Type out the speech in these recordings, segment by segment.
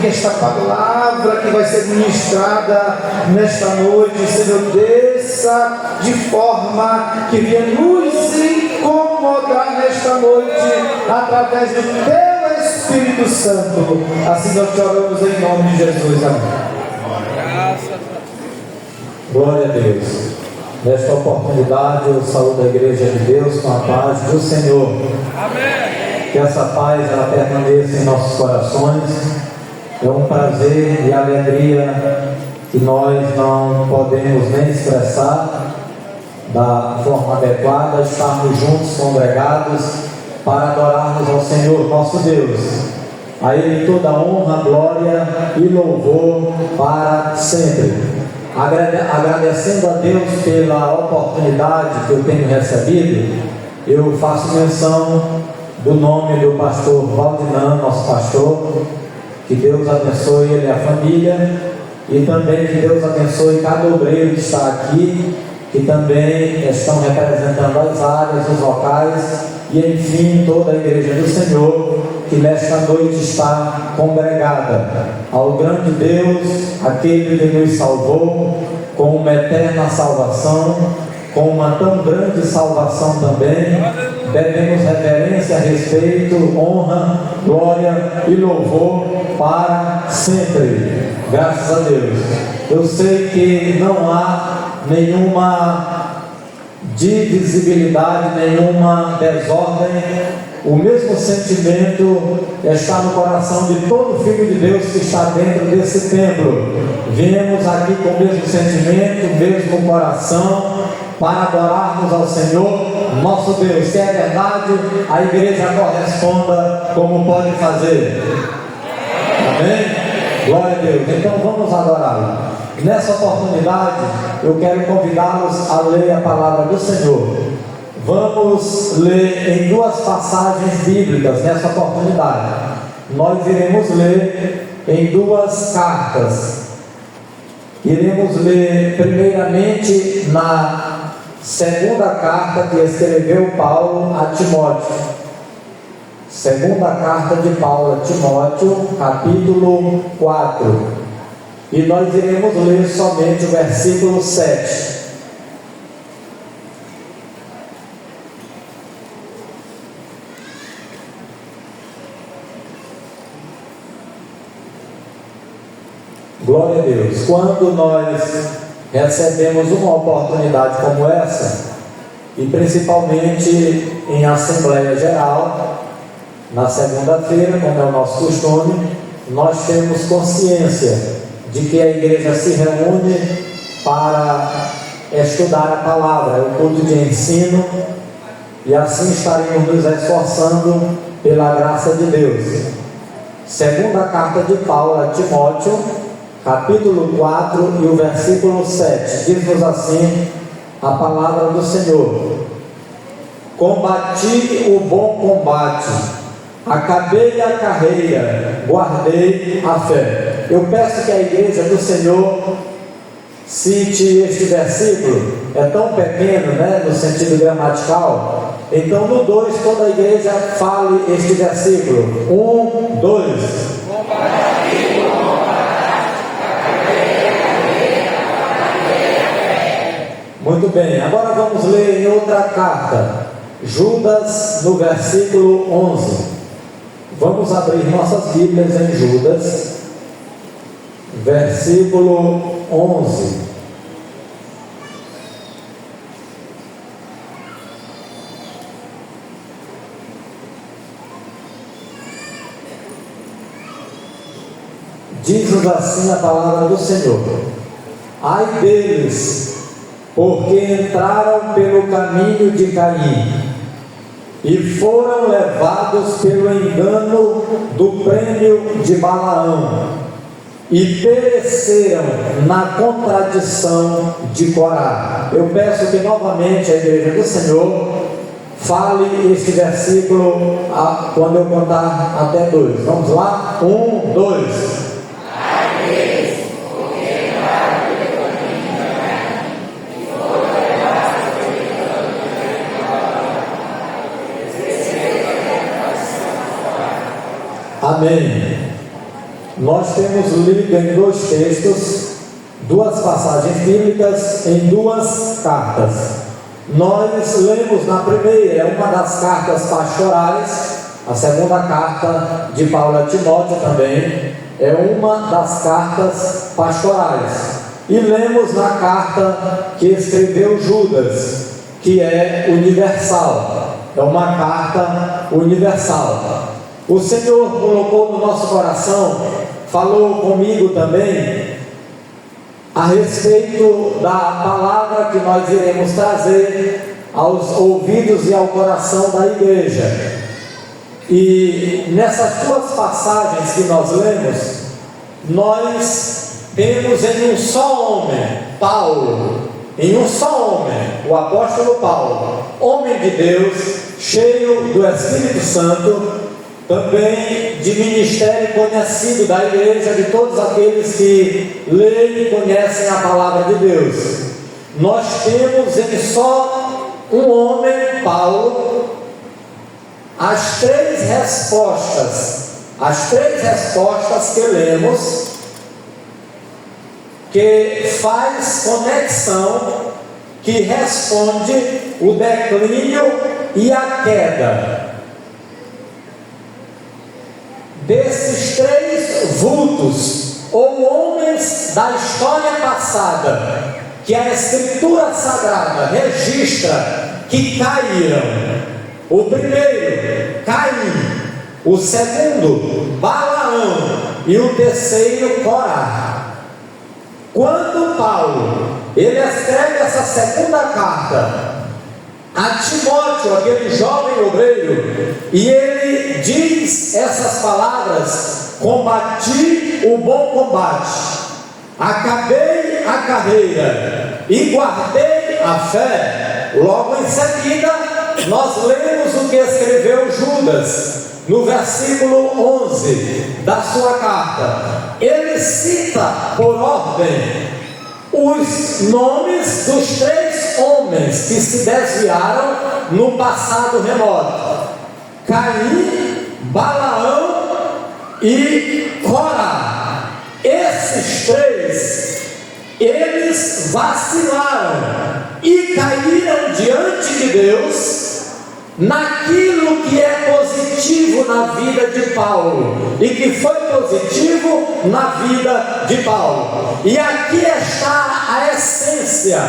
Que esta palavra que vai ser ministrada nesta noite, Senhor, desça de forma que venha nos incomodar nesta noite, através do Teu Espírito Santo. Assim nós te oramos em nome de Jesus. Amém. Glória a Deus. Nesta oportunidade eu saúdo a Igreja de Deus com a paz do Senhor. Amém. Que essa paz ela permaneça em nossos corações. É um prazer e alegria que nós não podemos nem expressar da forma adequada, estarmos juntos, congregados, para adorarmos ao Senhor nosso Deus. A Ele toda honra, glória e louvor para sempre. Agradecendo a Deus pela oportunidade que eu tenho recebido, eu faço menção do nome do pastor Valdinan, nosso pastor. Que Deus abençoe ele e a família, e também que Deus abençoe cada obreiro que está aqui, que também estão representando as áreas, os locais, e enfim toda a Igreja do Senhor, que nesta noite está congregada ao grande Deus, aquele que nos salvou com uma eterna salvação, com uma tão grande salvação também. Devemos reverência, respeito, honra, glória e louvor para sempre. Graças a Deus. Eu sei que não há nenhuma divisibilidade, nenhuma desordem. O mesmo sentimento está no coração de todo filho de Deus que está dentro desse templo. Viemos aqui com o mesmo sentimento, o mesmo coração, para adorarmos ao Senhor, nosso Deus. Se é verdade, a igreja corresponda como pode fazer. Amém? Glória a Deus. Então vamos adorá-lo. Nessa oportunidade, eu quero convidá-los a ler a palavra do Senhor. Vamos ler em duas passagens bíblicas nessa oportunidade. Nós iremos ler em duas cartas. Iremos ler primeiramente na segunda carta que escreveu Paulo a Timóteo. Segunda carta de Paulo a Timóteo, capítulo 4. E nós iremos ler somente o versículo 7. Glória a Deus. Quando nós recebemos uma oportunidade como essa, e principalmente em Assembleia Geral, na segunda-feira, como é o nosso costume, nós temos consciência de que a igreja se reúne para estudar a palavra, é um culto de ensino, e assim estaremos nos esforçando pela graça de Deus. Segunda carta de Paulo a Timóteo, capítulo 4 e o versículo 7, diz-nos assim a palavra do Senhor: combati o bom combate, acabei a carreira, guardei a fé. Eu peço que a igreja do Senhor cite este versículo, é tão pequeno, né, no sentido gramatical. Então no 2 toda a igreja fale este versículo. 1, 2. Muito bem, agora vamos ler em outra carta, Judas, no versículo 11. Vamos abrir nossas Bíblias em Judas, versículo 11. Diz-nos assim a palavra do Senhor: ai deles, porque entraram pelo caminho de Caim e foram levados pelo engano do prêmio de Balaão e pereceram na contradição de Corá. Eu peço que novamente a igreja do Senhor fale este versículo quando eu contar até 2. Vamos lá? 1, 2. Amém. Nós temos lido em dois textos, duas passagens bíblicas em duas cartas. Nós lemos na primeira, uma das cartas pastorais, a segunda carta de Paulo a Timóteo também é uma das cartas pastorais. E lemos na carta que escreveu Judas, que é universal, é uma carta universal. O Senhor colocou no nosso coração, falou comigo também, a respeito da palavra que nós iremos trazer aos ouvidos e ao coração da igreja. E nessas duas passagens que nós lemos, nós temos em um só homem, Paulo, em um só homem, o apóstolo Paulo, homem de Deus, cheio do Espírito Santo, também de ministério conhecido da igreja, de todos aqueles que leem e conhecem a palavra de Deus. Nós temos em só um homem, Paulo, as três respostas que lemos, que faz conexão, que responde o declínio e a queda desses três vultos ou homens da história passada, que a Escritura Sagrada registra que caíram. O primeiro, Caim; o segundo, Balaão; e o terceiro, Corá. Quando Paulo ele escreve essa segunda carta a Timóteo, aquele jovem obreiro, e ele diz essas palavras: combati o bom combate, acabei a carreira e guardei a fé. Logo em seguida nós lemos o que escreveu Judas no versículo 11 da sua carta. Ele cita por ordem os nomes dos três homens que se desviaram no passado remoto: Caim, Balaão e Corá. Esses três, eles vacilaram e caíram diante de Deus naquilo que é positivo na vida de Paulo e que foi positivo na vida de Paulo. E aqui está a essência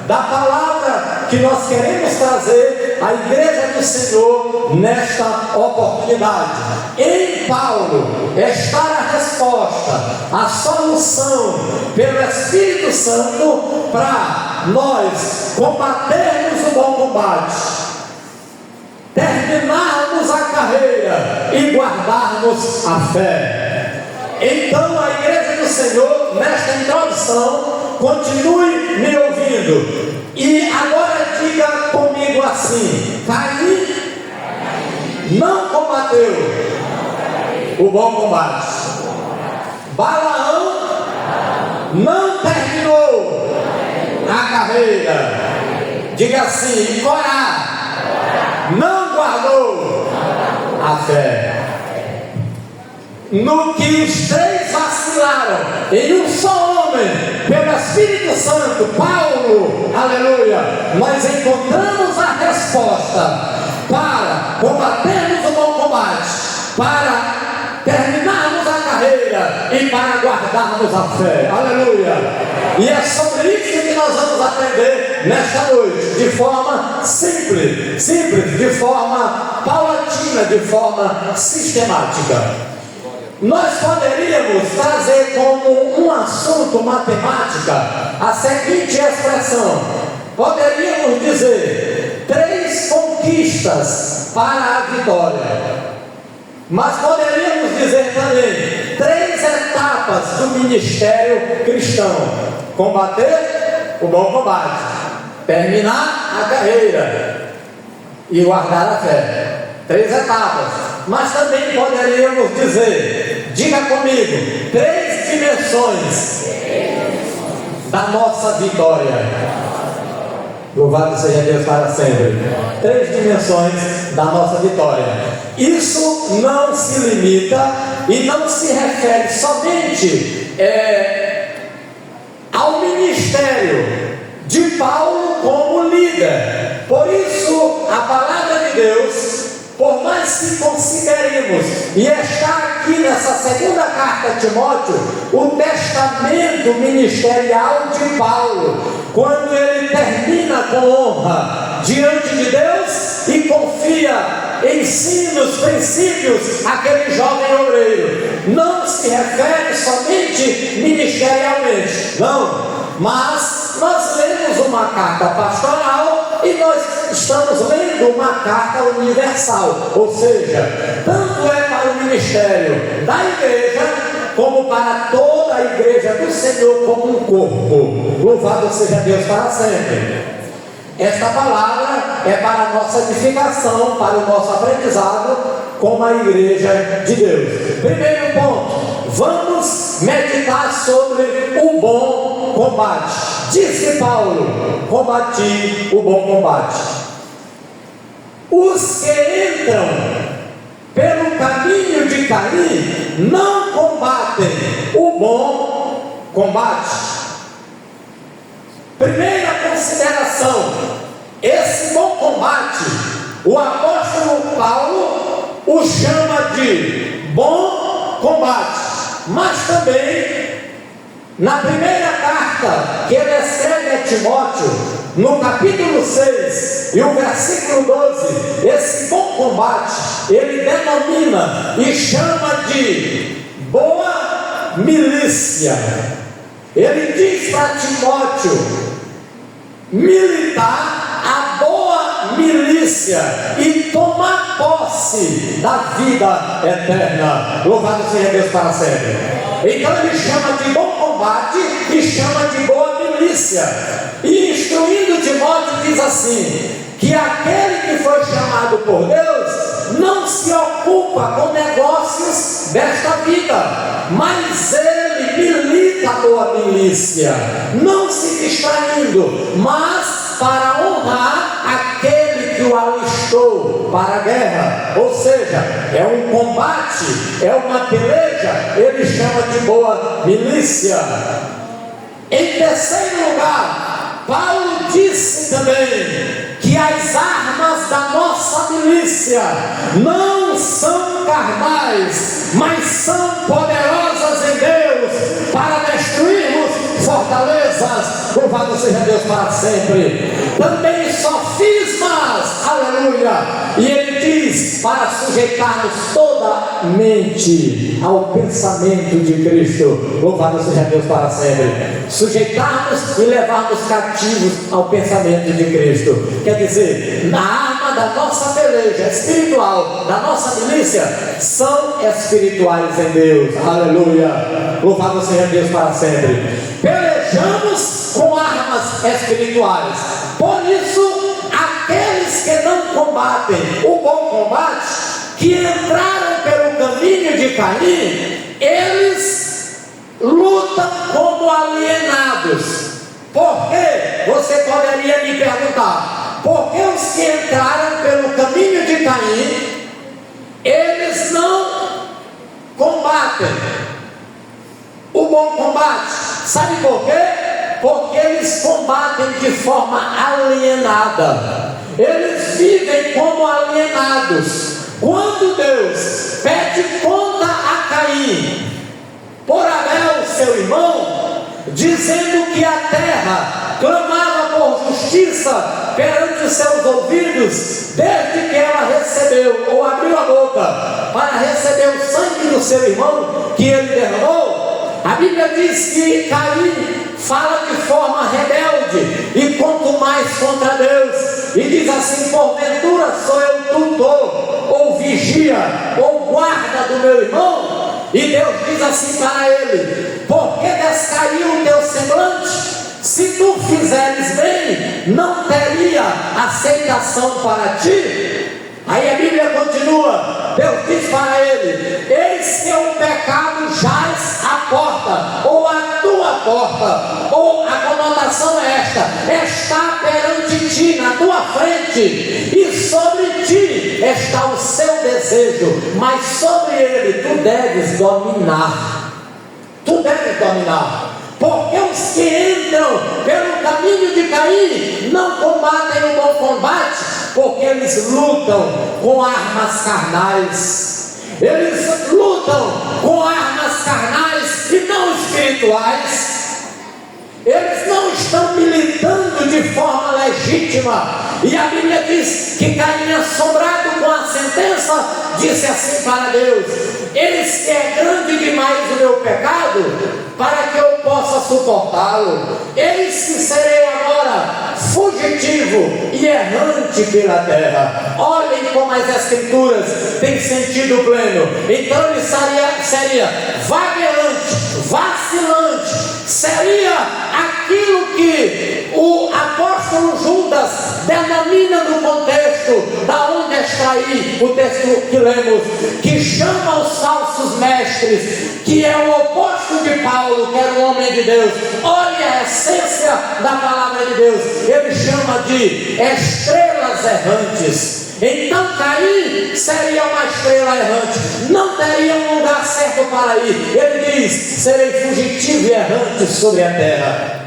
da palavra que nós queremos trazer à igreja do Senhor nesta oportunidade. Em Paulo está a resposta, a solução pelo Espírito Santo para nós combatermos o bom combate, terminarmos a carreira e guardarmos a fé. Então a igreja do Senhor, nesta introdução, continue me ouvindo e agora diga comigo assim: Caim não combateu o bom combate, Balaão não terminou a carreira. Diga assim: Corá não guardou a fé. No que os três vacilaram, em um só homem, pelo Espírito Santo, Paulo, aleluia, nós encontramos a resposta para combatermos o bom combate, para terminarmos a carreira e para guardarmos a fé, aleluia. E é sobre isso que nós vamos aprender nesta noite, de forma simples, de forma paulatina, de forma sistemática. Nós poderíamos trazer como um assunto matemática a seguinte expressão: poderíamos dizer 3 conquistas para a vitória. Mas poderíamos dizer também 3 etapas do ministério cristão: combater o bom combate, terminar a carreira e guardar a fé. 3 etapas. Mas também poderíamos dizer, diga comigo, 3 dimensões da nossa vitória. Louvado seja Deus para sempre. 3 dimensões da nossa vitória. Isso não se limita e não se refere somente ao ministério de Paulo como líder. Por isso, a palavra de Deus, por mais que consideremos, e está aqui nessa segunda carta a Timóteo, o testamento ministerial de Paulo, quando ele termina com honra diante de Deus e confia ensinos, princípios àquele jovem obreiro, não se refere somente ministerialmente, não. Mas nós lemos uma carta pastoral e nós estamos lendo uma carta universal, ou seja, tanto é para o ministério da igreja, como para toda a igreja do Senhor como um corpo. Louvado seja Deus para sempre. Esta palavra é para a nossa edificação, para o nosso aprendizado como a igreja de Deus. Primeiro ponto, vamos meditar sobre o bom combate. Disse Paulo: combati o bom combate. Os que entram pelo caminho de Caim não combatem o bom combate. Primeira consideração: esse bom combate, o apóstolo Paulo o chama de bom combate, mas também na primeira carta que ele escreve a Timóteo, no capítulo 6 e o versículo 12, esse bom combate ele denomina e chama de boa milícia. Ele diz para Timóteo militar a boa milícia e tomar posse da vida eterna. Louvado seja Deus para sempre. Então ele chama de bom combate e chama de boa milícia. E instruindo Timóteo diz assim, que aquele que foi chamado por Deus não se ocupa com negócios desta vida, mas ele milita a boa milícia, não se distraindo, mas para honrar aquele que o alistou para a guerra. Ou seja, é um combate, é uma peleja, ele chama de boa milícia. Em terceiro lugar, Paulo disse também que as armas da nossa milícia não são carnais, mas são poderosas em Deus para destruirmos fortalezas. Louvado seja Deus para sempre. Também sofismas, aleluia. E ele diz para sujeitarmos toda mente ao pensamento de Cristo. Louvado seja Deus para sempre. Sujeitarmos e levarmos cativos ao pensamento de Cristo. Quer dizer, na arma da nossa peleja espiritual, da nossa milícia, são espirituais em Deus. Aleluia. Louvado seja Deus para sempre. Pelejamos com armas espirituais. Por isso, aqueles que não combatem o bom combate, que entraram pelo caminho de Caim, eles lutam como alienados. Por quê? Você poderia me perguntar, por que os que entraram pelo caminho de Caim, eles não combatem o bom combate? Sabe por quê? Porque eles combatem de forma alienada. Eles vivem como alienados. Quando Deus pede conta a Caim por Abel, seu irmão, dizendo que a terra clamava por justiça perante os seus ouvidos, desde que ela recebeu ou abriu a boca para receber o sangue do seu irmão que ele derramou, a Bíblia diz que Caim fala de forma rebelde e quanto mais contra Deus, e diz assim: porventura sou eu tutor, ou vigia, ou guarda do meu irmão? E Deus diz assim para ele: por que descaiu o teu semblante? Se tu fizeres bem, não teria aceitação para ti? Aí a Bíblia continua, Deus diz para ele: eis que o pecado jaz à porta, ou à tua porta, ou a conotação é esta: está perante ti, na tua frente, e sobre ti está o seu desejo, mas sobre ele tu deves dominar. Tu deves dominar. Porque os que entram pelo caminho de Caim não combatem o bom combate, porque eles lutam com armas carnais. Eles lutam com armas carnais e não espirituais. Eles não estão militando de forma legítima. E a Bíblia diz que Caim, assombrado com a sentença, disse assim para Deus: eis que é grande demais o meu pecado para que eu possa suportá-lo. Eis que serei agora fugitivo e errante pela terra. Olhem como as Escrituras têm sentido pleno. Então ele seria vagueante, vacilante, seria aquilo que o apóstolo Judas denomina no contexto da onde está aí o texto que lemos, que chama os falsos mestres, que é o oposto de Paulo, que era um homem de Deus. Olha a essência da palavra de Deus, ele chama de estrelas errantes. Então Caim seria uma estrela errante, não teria um lugar certo para ir. Ele diz: serei fugitivo e errante sobre a terra,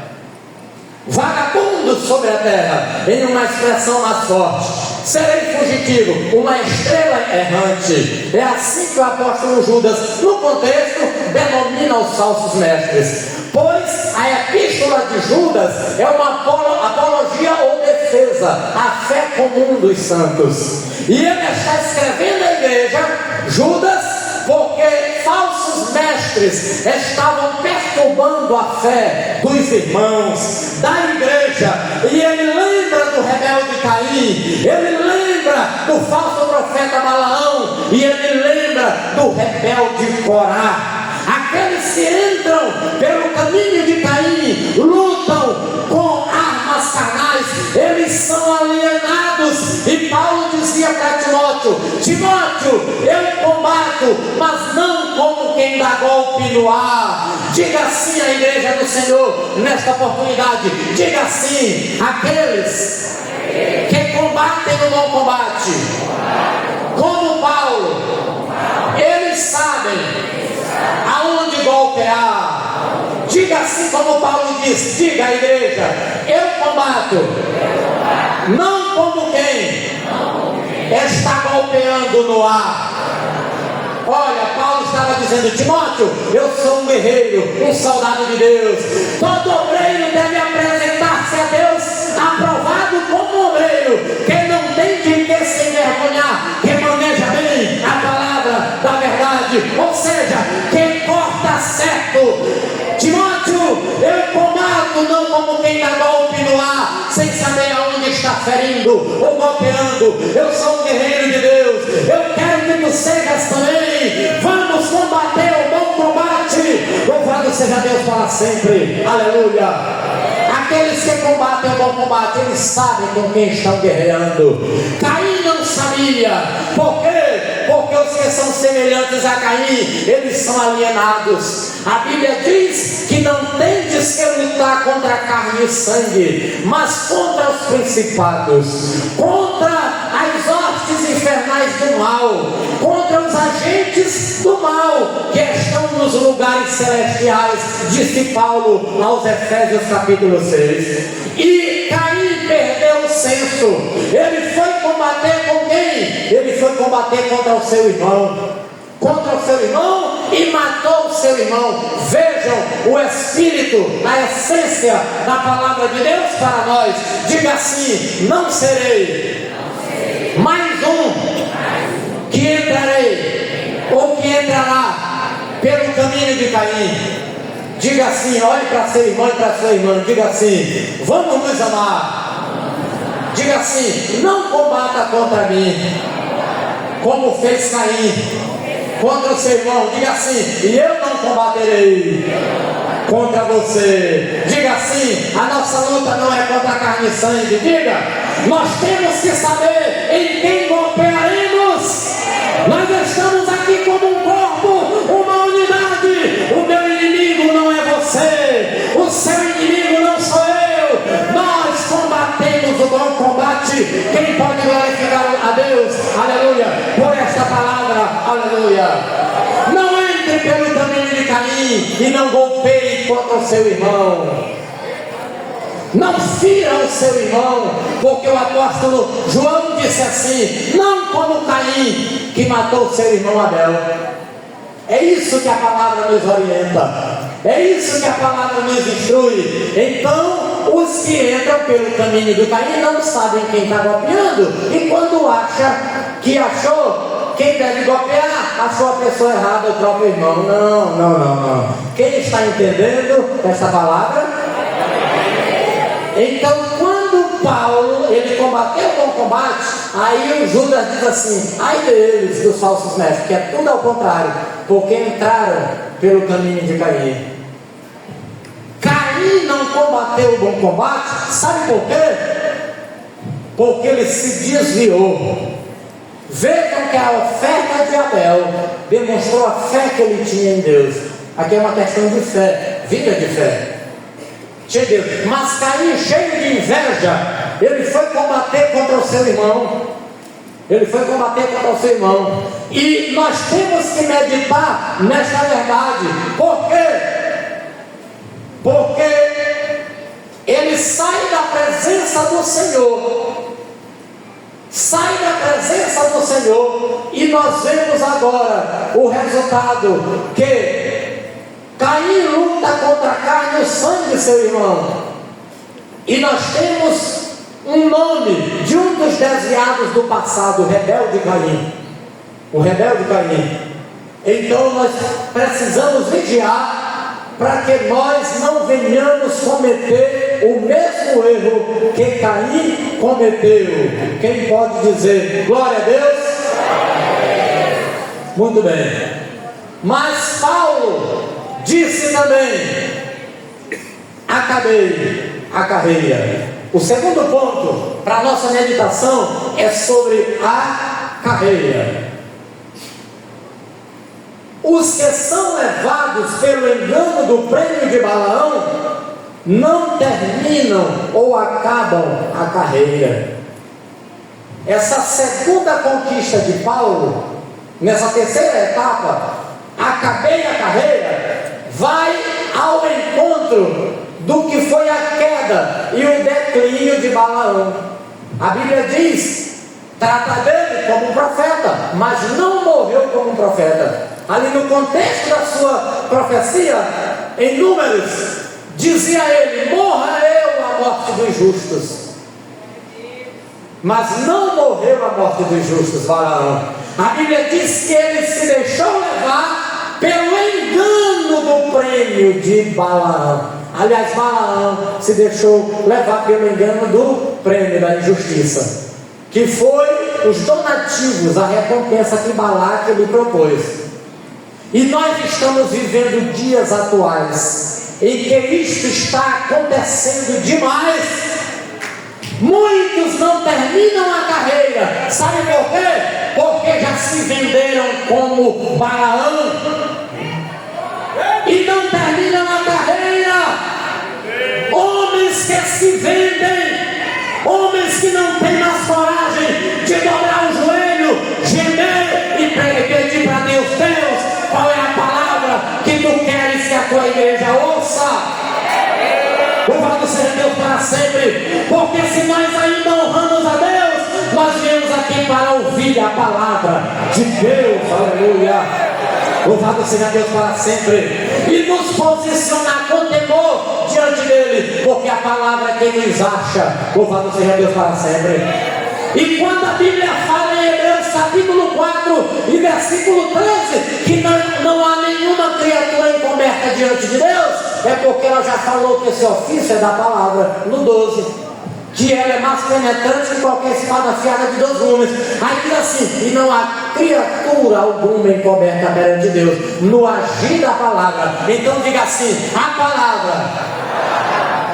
vagabundo sobre a terra, em uma expressão mais forte. Serei fugitivo, uma estrela errante. É assim que o apóstolo Judas, no contexto, denomina os falsos mestres. Pois a epístola de Judas é uma apologia ou defesa à fé comum dos santos. E ele está escrevendo à igreja, Judas, porque falsos mestres estavam perturbando a fé dos irmãos, da igreja. E ele lembra do rebelde Caim, ele lembra do falso profeta Balaão, e ele lembra do rebelde Corá. Aqueles que entram pelo caminho de Caim lutam com armas carnais, eles são alienados. E Paulo dizia para Timóteo: Timóteo, eu combato, mas não como quem dá golpe no ar. Diga assim à igreja do Senhor nesta oportunidade, diga assim: aqueles que combatem o bom combate, como Paulo, eles sabem aonde golpear. Diga assim como Paulo diz, diga à igreja: eu combato, não como quem está golpeando no ar. Olha, Paulo estava dizendo: Timóteo, eu sou um guerreiro, um soldado de Deus. Todo obreiro deve apresentar-se a Deus aprovado como obreiro, que não tem de que se envergonhar, que maneja bem a palavra da verdade, ou seja, quem corta certo. Timóteo, eu combato não como quem dá golpe no ar, sem saber aonde está ferindo ou golpeando. Eu sou um guerreiro de Deus, eu quero que tu sejas também. Vamos combater o bom combate. Louvado seja Deus para sempre, aleluia. Aqueles que combatem o bom combate, eles sabem com quem estão guerreando. Caim não sabia. Por quê? Porque os que são semelhantes a Caim, eles são alienados. A Bíblia diz que não tendes que lutar contra carne e sangue, mas contra os principados, contra as hostes infernais do mal, contra os agentes do mal que estão nos lugares celestiais, disse Paulo aos Efésios capítulo 6. E Caim perdeu o senso. Ele foi combater com quem? Ele foi combater contra o seu irmão. Contra o seu irmão e matou o seu irmão. Vejam o espírito, a essência da palavra de Deus para nós. Diga assim: não serei mais um que entrarei ou que entrará pelo caminho de Caim. Diga assim, olhe para seu irmão e para sua irmã, diga assim: vamos nos amar. Diga assim: não combata contra mim, como fez Caim contra o seu irmão. Diga assim: e eu não combaterei contra você. Diga assim: a nossa luta não é contra carne e sangue. Diga: nós temos que saber em quem golpearemos. Nós estamos aqui como um corpo, uma unidade. O meu inimigo não é você, o seu inimigo não sou eu. Nós combatemos o bom combate. Quem pode glorificar a Deus? Aleluia. golpeie contra o seu irmão. Não fira o seu irmão, porque o apóstolo João disse assim: não como Caim, que matou o seu irmão Abel. É isso que a palavra nos orienta, é isso que a palavra nos instrui. Então, os que entram pelo caminho do Caim não sabem quem está golpeando, e quando acha que achou quem deve golpear, achou a pessoa errada, o próprio irmão. Não. Quem está entendendo esta palavra? Então, quando Paulo, ele combateu o bom combate, aí o Judas diz assim: ai deles, dos falsos mestres, que é tudo ao contrário, porque entraram pelo caminho de Caim. Caim não combateu o bom combate, sabe por quê? Porque ele se desviou. Vejam que a oferta de Abel demonstrou a fé que ele tinha em Deus. Aqui é uma questão de fé, vida de fé. Deus. Mas Caim, cheio de inveja, ele foi combater contra o seu irmão. E nós temos que meditar nesta verdade. Por quê? Porque ele sai da presença do Senhor. E nós vemos agora o resultado, que Caim luta contra a carne e o sangue de seu irmão. E nós temos um nome de um dos desviados do passado, o rebelde Caim. Então nós precisamos vigiar para que nós não venhamos cometer o mesmo erro que Caim cometeu. Quem pode dizer glória a Deus? Muito bem. Mas Paulo disse também: acabei a carreira. O segundo ponto para a nossa meditação é sobre a carreira. Os que são levados pelo engano do prêmio de Balaão não terminam ou acabam a carreira. Essa segunda conquista de Paulo, nessa terceira etapa, acabei a carreira, vai ao encontro do que foi a queda e o declínio de Balaão. A Bíblia diz: trata dele como um profeta, mas não morreu como um profeta. Ali no contexto da sua profecia, em Números, dizia ele: morra eu a morte dos justos. Mas não morreu a morte dos justos, Balaão. A Bíblia diz que ele se deixou levar pelo engano do prêmio de Balaão. Aliás, Balaão se deixou levar pelo engano do prêmio da injustiça, que foi os donativos, a recompensa que Balaque lhe propôs. E nós estamos vivendo dias atuais em que isto está acontecendo demais. Muitos não terminam a carreira. Sabe por quê? Porque já se venderam como Balaão e não terminam a carreira. Homens que se vendem, homens que não têm mais coragem de dobrar o joelho, gemer e pedir para Deus: Deus, qual é a palavra que tu queres que a tua igreja ouça? Louvado seja Deus para sempre. Porque se nós ainda honramos a Deus, nós viemos aqui para ouvir a palavra de Deus. Aleluia. Louvado seja Deus para sempre. E nos posicionar com temor diante dele, porque a palavra é quem nos acha. Louvado seja Deus para sempre. E quando a Bíblia fala em Hebreus capítulo 4 e versículo 13, que não há nenhuma criatura encoberta diante de Deus, é porque ela já falou que esse ofício é da palavra, no 12, que ela é mais penetrante que qualquer espada afiada de 2 gumes. Aí diz assim: e não há criatura alguma encoberta perante Deus, no agir da palavra. Então diga assim: a palavra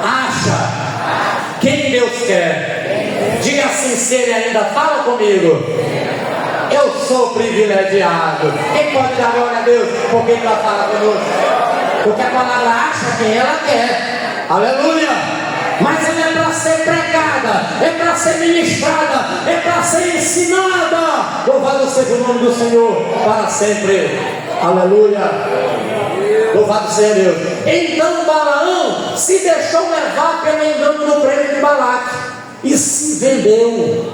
acha quem Deus quer. Diga assim, se ele ainda fala comigo: eu sou privilegiado. Quem pode dar glória a Deus porque ele vai falar conosco? Porque a palavra acha quem ela quer. Aleluia. Mas ela é para ser pregada, é para ser ministrada, é para ser ensinada. Louvado seja o nome do Senhor para sempre. Aleluia. Louvado seja Deus. Então Balaão se deixou levar pelo engano do prêmio de Balaque e se vendeu.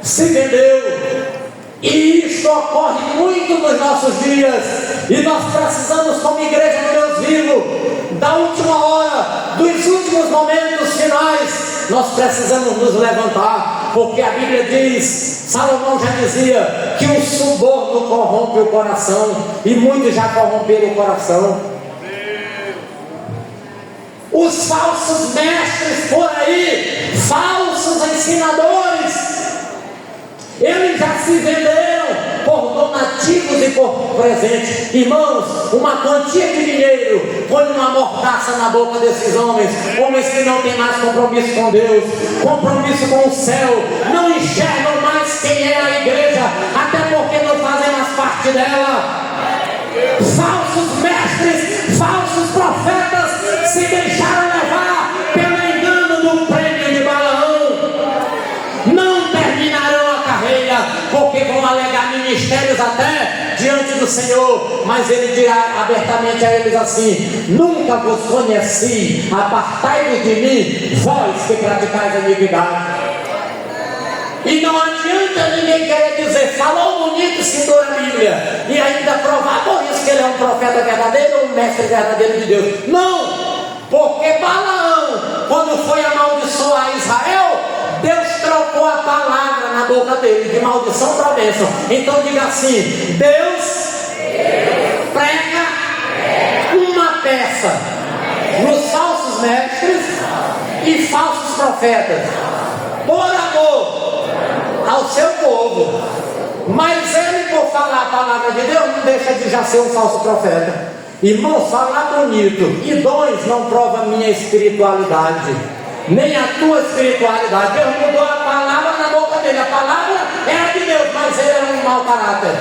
Se vendeu. E isto ocorre muito nos nossos dias. E nós precisamos, como igreja de Deus vivo, da última hora, dos últimos momentos finais, nós precisamos nos levantar, porque a Bíblia diz, Salomão já dizia, que o suborno corrompe o coração, e muitos já corromperam o coração. Os falsos mestres por aí, falsos ensinadores, eles já se venderam por donativos e por presentes. Irmãos, uma quantia de dinheiro põe uma mordaça na boca desses homens que não têm mais compromisso com Deus, compromisso com o céu, não enxergam mais quem é a igreja, até porque não fazem mais parte dela. Falsos mestres, falsos profetas se deixaram levar pelo engano do prêmio de Balaão. Não terminarão a carreira, porque vão alegar ministérios até diante do Senhor, mas ele dirá abertamente a eles assim: nunca vos conheci, apartai-vos de mim, vós que praticais a iniquidade. E não adianta ninguém querer dizer, falou bonito, citou a Bíblia, e ainda provar por isso que ele é um profeta verdadeiro ou um mestre verdadeiro de Deus. Não, porque Balaão, quando foi amaldiçoar Israel, Deus trocou a palavra na boca dele, de maldição para bênção. Então diga assim: Deus prega uma peça nos falsos mestres e falsos profetas, por amor ao seu povo, mas ele, por falar a palavra de Deus, não deixa de já ser um falso profeta. Irmão, falar bonito e dons não prova a minha espiritualidade, nem a tua espiritualidade. Deus mudou a palavra na boca dele, a palavra é a de Deus, mas ele era um mau caráter,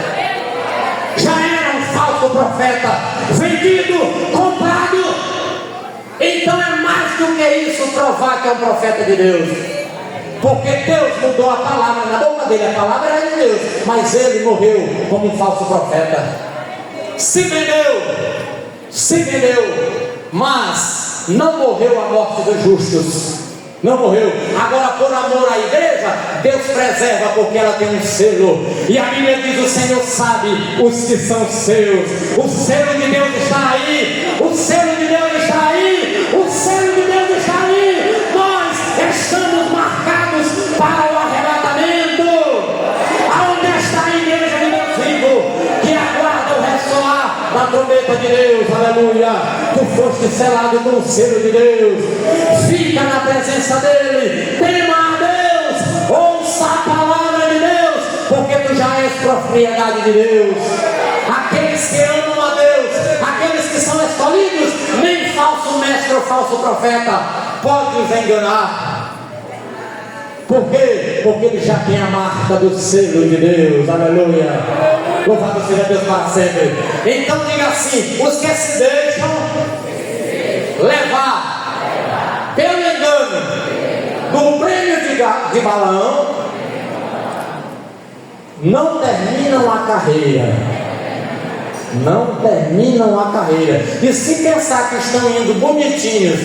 já era um falso profeta, vendido, comprado. Então é mais do que isso provar que é um profeta de Deus. Porque Deus mudou a palavra na boca dele, a palavra era de Deus, mas ele morreu como um falso profeta. Se vendeu, mas não morreu a morte dos justos. Não morreu. Agora, por amor à igreja, Deus preserva, porque ela tem um selo. E a Bíblia diz: o Senhor sabe os que são seus. O selo de Deus está aí. O selo de Deus está aí. O selo de Deus está aí. Nós estamos marcados para o arrebatamento. Aonde está a igreja de Deus vivo, que aguarda o ressoar da trombeta de Deus? Aleluia. Tu foste selado com o selo de Deus. Fica na presença dele, tema a Deus, ouça a palavra de Deus, porque tu já és propriedade de Deus. Aqueles que amam a Deus, aqueles que são escolhidos, nem falso mestre ou falso profeta pode os enganar. Por quê? Porque ele já tem a marca do selo de Deus. Aleluia. Louvado seja Deus para sempre. Então diga assim: os que se deixam levar pelo engano do prêmio de Balaão não terminam a carreira. Não terminam a carreira. E se pensar que estão indo bonitinhos,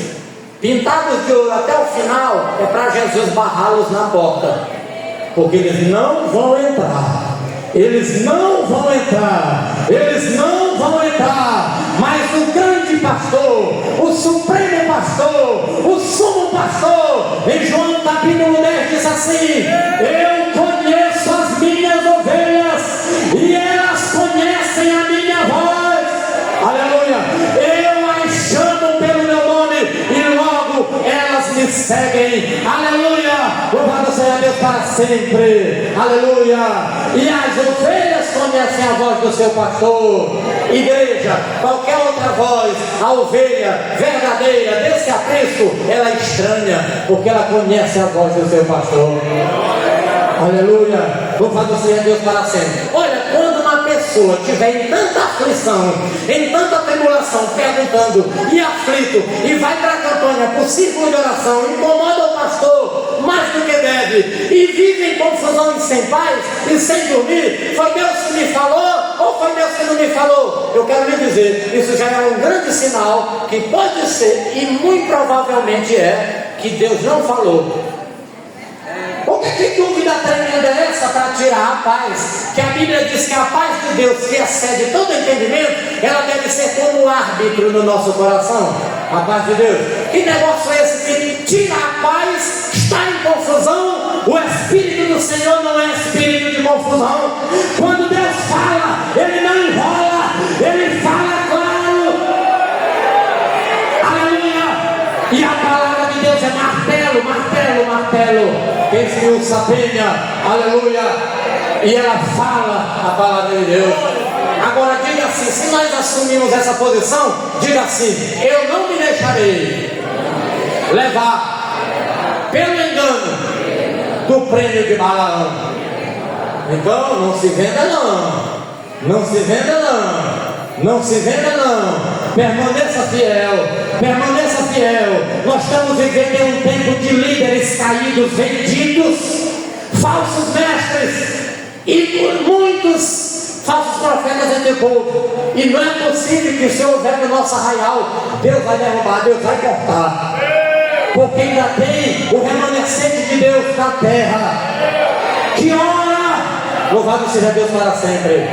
pintados de ouro até o final, é para Jesus barrá-los na porta, porque eles não vão entrar. Eles não vão entrar. Eles não vão entrar. Mas o grande pastor, o supremo pastor, o sumo pastor, em João capítulo 10 diz assim: eu conheço as minhas ovelhas e elas conhecem a minha voz. Aleluia. Eu as chamo pelo meu nome e logo elas me seguem. Aleluia. Louvado seja Deus para sempre. Aleluia. E as ovelhas conhecem a voz do seu pastor. Igreja, qualquer outra voz, a ovelha verdadeira desse aprisco, ela é estranha, porque ela conhece a voz do seu pastor. Aleluia. Louvado seja Deus para sempre. Olha, quando uma pessoa estiver em tanta aflição, em tanta tribulação, perguntando e aflito, e vai para a campanha por círculo de oração, incomoda o pastor, mais do que deve, e vive em confusão e sem paz, e sem dormir. Foi Deus que me falou, ou foi Deus que não me falou? Eu quero lhe dizer, isso já é um grande sinal, que pode ser, e muito provavelmente que Deus não falou. Porque que dúvida tremenda é essa para tirar a paz? Que a Bíblia diz que a paz de Deus, que excede todo entendimento, ela deve ser como árbitro no nosso coração. A paz de Deus. Que negócio é esse que tira a paz, está em confusão? O Espírito do Senhor não é espírito de confusão. Quando Deus fala, Ele não enrola, Ele fala claro. Aleluia! E a palavra de Deus é martelo, martelo, martelo. Quem se usa penha, aleluia, e ela fala a palavra de Deus. Agora diga assim, se nós assumimos essa posição, diga assim: eu não me deixarei levar pelo engano do prêmio de Balaão. Então não se venda não, não se venda não, não se venda não. Permaneça fiel, permaneça fiel. Nós estamos vivendo em um tempo de líderes caídos, vendidos, falsos mestres e muitos falsos profetas entre o povo. E não é possível que se houver no nosso arraial, Deus vai derrubar, Deus vai cortar, porque ainda tem o remanescente de Deus na terra que ora. Louvado seja Deus para sempre.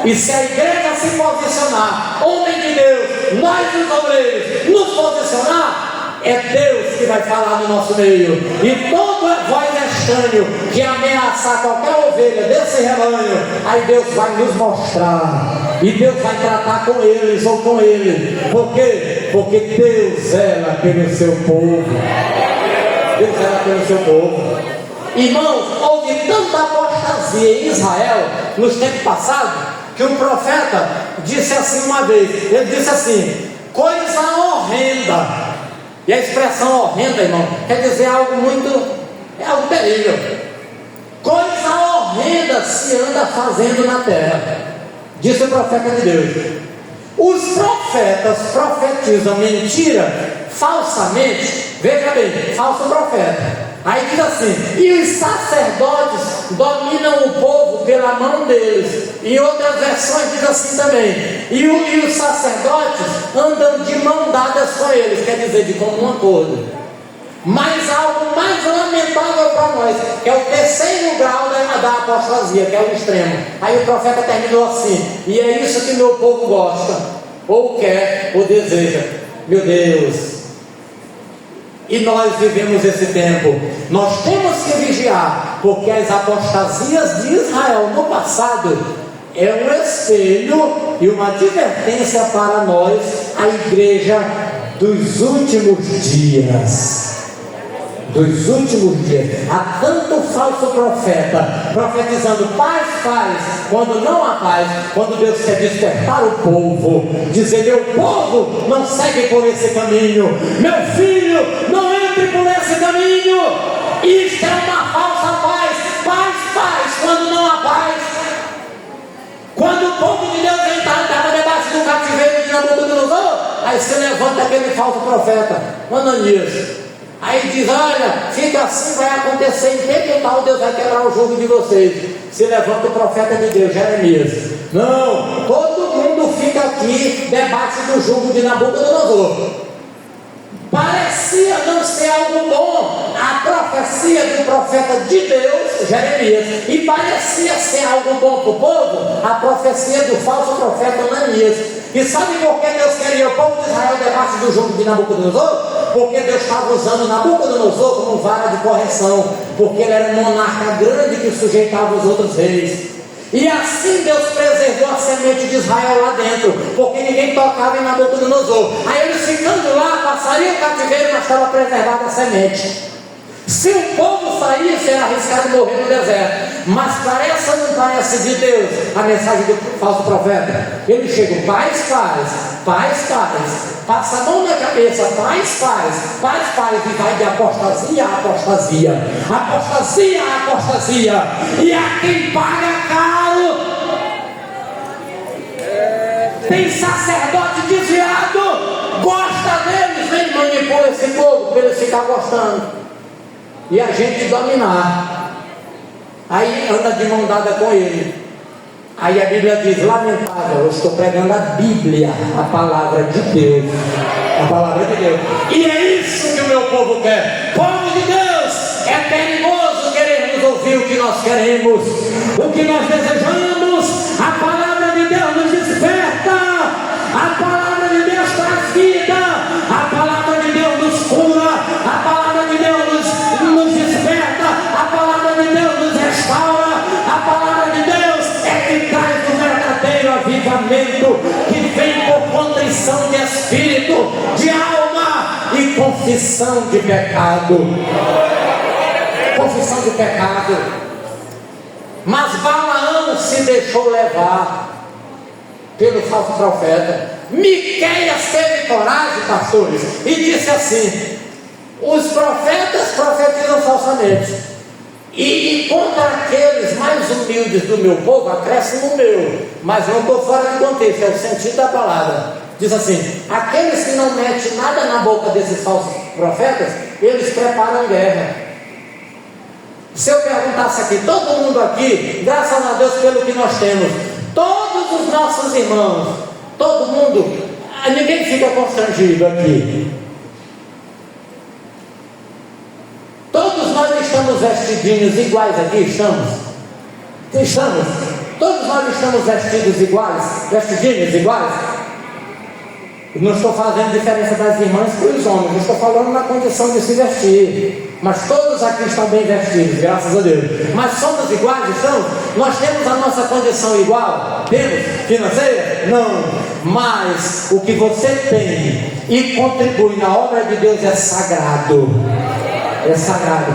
E se a igreja se posicionar, homem de Deus, nós os obreiros, nos posicionar, é Deus que vai falar no nosso meio. E toda voz estranho que ameaçar qualquer ovelha desse rebanho, aí Deus vai nos mostrar. E Deus vai tratar com eles ou com ele. Por quê? Porque Deus zela pelo seu povo. Deus zela pelo seu povo. Irmãos, houve tanta apostasia em Israel nos tempos passados, que um profeta disse assim uma vez, ele disse assim: coisa horrenda. E a expressão horrenda, irmão, quer dizer algo muito, é algo terrível. Coisa horrenda se anda fazendo na terra, disse o profeta de Deus. Os profetas profetizam mentira falsamente, veja bem, falso profeta. Aí diz assim: e os sacerdotes dominam o povo pela mão deles. Em outras versões diz assim também: e os sacerdotes andam de mão dadas com eles, quer dizer, de comum acordo. Mas algo mais lamentável para nós, que é o terceiro grau da apostasia, que é o extremo. Aí o profeta terminou assim: e é isso que meu povo gosta, ou quer, ou deseja. Meu Deus! E nós vivemos esse tempo. Nós temos que vigiar, porque as apostasias de Israel no passado é um espelho e uma advertência para nós, a igreja dos últimos dias. Dos últimos dias. Há tanto falso profeta profetizando paz, paz, quando não há paz. Quando Deus quer despertar o povo, dizer: meu povo, não segue por esse caminho, meu filho, não entre por esse caminho. Isto é uma falsa paz. Paz, paz, quando não há paz. Quando o povo de Deus estava debaixo do cativeiro de Nabucodonosor, aí se levanta aquele falso profeta, Ananias. Aí diz: olha, fica assim, vai acontecer em tempo e tal, Deus vai quebrar o jugo de vocês. Se levanta o profeta de Deus, Jeremias: não, todo mundo fica aqui debaixo do jugo de Nabucodonosor. Parecia não ser algo bom a profecia do profeta de Deus, Jeremias, e parecia ser algo bom para o povo a profecia do falso profeta Ananias. E sabe por que Deus queria o povo de Israel debaixo do jugo de Nabucodonosor? Porque Deus estava usando Nabucodonosor como vara de correção, porque ele era um monarca grande que sujeitava os outros reis. E assim Deus preservou a semente de Israel lá dentro, porque ninguém tocava em Nabucodonosor. Aí eles ficando lá, passariam o cativeiro, mas estava preservada a semente. Se o povo saísse, era arriscado morrer no deserto. Mas parece ou não parece de Deus a mensagem do falso profeta? Ele chega: paz, paz, paz, paz, passa a mão na cabeça, paz, paz, paz, paz, e vai de apostasia a apostasia, apostasia a apostasia, e a quem paga caro. Tem sacerdote desviado, gosta deles, vem manipular esse povo para eles ficar gostando. e a gente dominar. Aí anda de mão dada com ele. Aí a Bíblia diz, lamentável, eu estou pregando a Bíblia, a palavra de Deus. A palavra de Deus. E é isso que o meu povo quer. Povo de Deus, é perigoso querermos ouvir o que nós queremos, o que nós desejamos. A palavra de Deus nos desperta. A palavra de Deus traz vida. A palavra de Deus nos cura. A palavra de Deus nos desperta. A palavra de Deus nos restaura. A palavra de Deus é que traz o verdadeiro avivamento, que vem por contrição de espírito, de alma e confissão de pecado. Confissão de pecado. Mas Balaão se deixou levar pelo falso profeta. Miqueias teve coragem, pastores, e disse assim: os profetas profetizam falsamente, e contra aqueles mais humildes do meu povo acrescem o meu. Mas não estou fora de contexto, é o sentido da palavra. Diz assim: aqueles que não metem nada na boca desses falsos profetas, eles preparam guerra. Se eu perguntasse aqui, todo mundo aqui, graças a Deus pelo que nós temos, todos os nossos irmãos, todo mundo, ninguém fica constrangido aqui. Todos nós estamos vestidinhos iguais aqui, estamos? Estamos? Todos nós estamos vestidos iguais, vestidinhos iguais? Não estou fazendo diferença das irmãs para os homens, estou falando na condição de se vestir. Mas todos aqui estão bem vestidos, graças a Deus. Mas somos iguais, estamos? Nós temos a nossa condição igual? Temos? Financeira? Não. Mas o que você tem e contribui na obra de Deus é sagrado. É sagrado.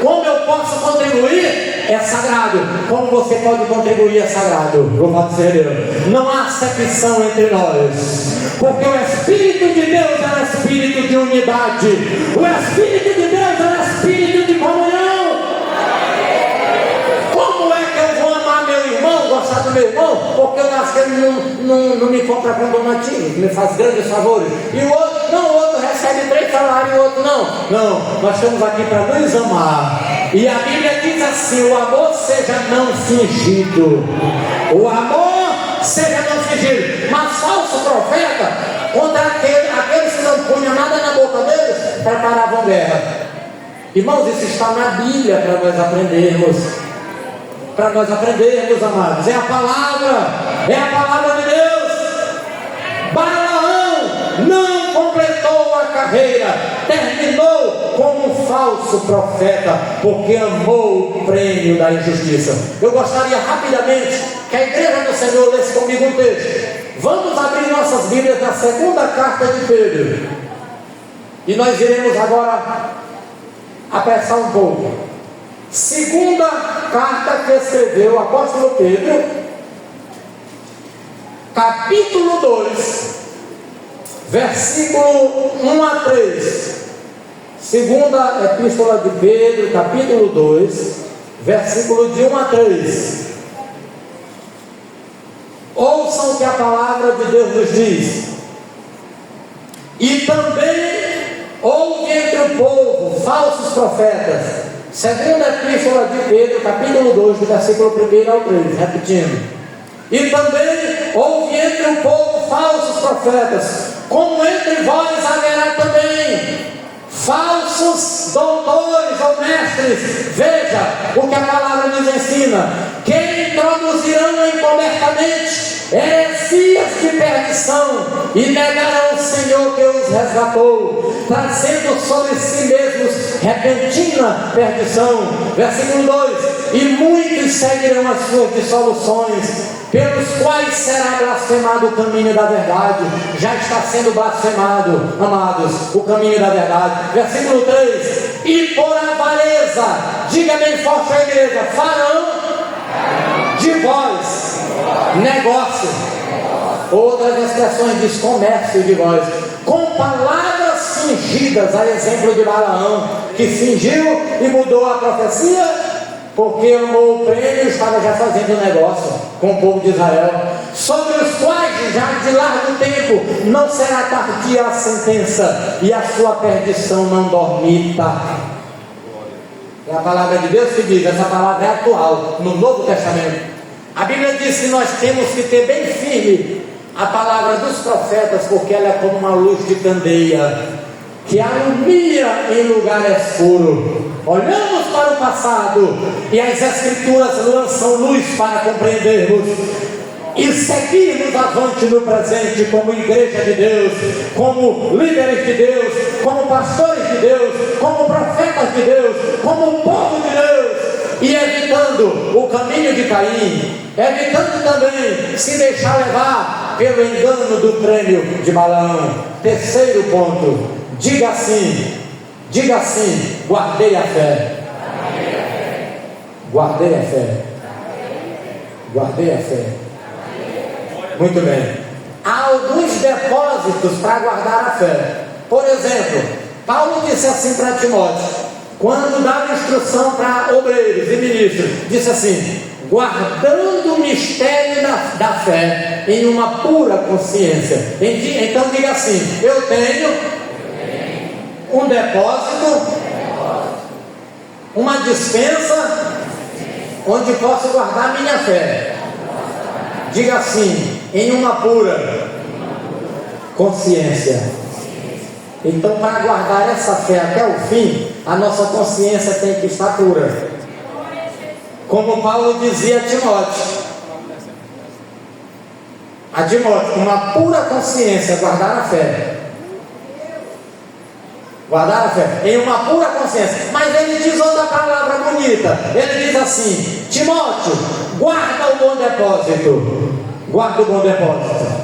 Como eu posso contribuir? É sagrado. Como você pode contribuir? É sagrado. Louvado seja Deus. Não há acepção entre nós, porque o Espírito de Deus é um Espírito de unidade. O Espírito de Deus é um Espírito de comunhão. Como é que eu vou amar meu irmão, gostar do meu irmão? Porque eu acho que ele não me compra com donativo, me faz grandes favores. E o outro, não, o outro recebe 3 salários e o outro não. Não, nós estamos aqui para nos amar. E a Bíblia diz assim: o amor seja não fingido. O amor seja não fingido. Mas falso profeta, contra aqueles que não punham nada na boca deles, preparavam guerra. Irmãos, isso está na Bíblia para nós aprendermos. Para nós aprendermos, amados. É a palavra de Deus. Balaão não completou a carreira, terminou como um falso profeta, porque amou o prêmio da injustiça. Eu gostaria rapidamente que a igreja do Senhor lesse comigo um texto. Vamos abrir nossas Bíblias na segunda carta de Pedro, e nós iremos agora apressar um pouco. Segunda carta que escreveu o apóstolo Pedro, capítulo 2, versículo 1 a 3. Segunda epístola de Pedro, capítulo 2, versículo de 1 a 3. Ouçam o que a palavra de Deus nos diz. E também houve entre o povo falsos profetas. Segunda epístola de Pedro, capítulo 2, do versículo 1 ao 3, repetindo. E também houve entre o povo falsos profetas, como entre vós haverá também falsos doutores ou mestres. Veja o que a palavra nos ensina: que introduzirão encobertamente heresias de perdição e negarão o Senhor que os resgatou, trazendo sobre si mesmos repentina perdição. Versículo 2: e muitos seguirão as suas dissoluções, pelos quais será blasfemado o caminho da verdade. Já está sendo blasfemado, amados, o caminho da verdade. Versículo 3: e por avareza, diga bem forte a igreja, farão de vós negócio. Outras expressões diz comércio de vós, com palavras fingidas, a exemplo de Balaão, que fingiu e mudou a profecia, porque amou o prêmio e estava já fazendo negócio com o povo de Israel, sobre os quais já de largo tempo não será tardia a sentença, e a sua perdição não dormita. É a palavra de Deus que diz, essa palavra é atual, no Novo Testamento. A Bíblia diz que nós temos que ter bem firme a palavra dos profetas, porque ela é como uma luz de candeia, que alumia em lugar escuro. Olhamos para o passado e as Escrituras lançam luz para compreendermos e seguirmos avante no presente como igreja de Deus, como líderes de Deus, como pastores de Deus, como profetas de Deus, como povo de Deus, e evitando o caminho de Caim, evitando também se deixar levar pelo engano do prêmio de Balaão. Terceiro ponto, diga assim, guardei a fé. Guardei a fé. Guardei a fé. Muito bem. Há alguns depósitos para guardar a fé. Por exemplo, Paulo disse assim para Timóteo, quando dava instrução para obreiros e ministros, disse assim: guardando o mistério da fé em uma pura consciência. Então diga assim: eu tenho um depósito, uma dispensa onde posso guardar minha fé. Diga assim: em uma pura consciência. Então, para guardar essa fé até o fim, a nossa consciência tem que estar pura. Como Paulo dizia a Timóteo, uma pura consciência, guardar a fé. Guardar a fé, em uma pura consciência. Mas ele diz outra palavra bonita. Ele diz assim: Timóteo, guarda o bom depósito. Guarda o bom depósito.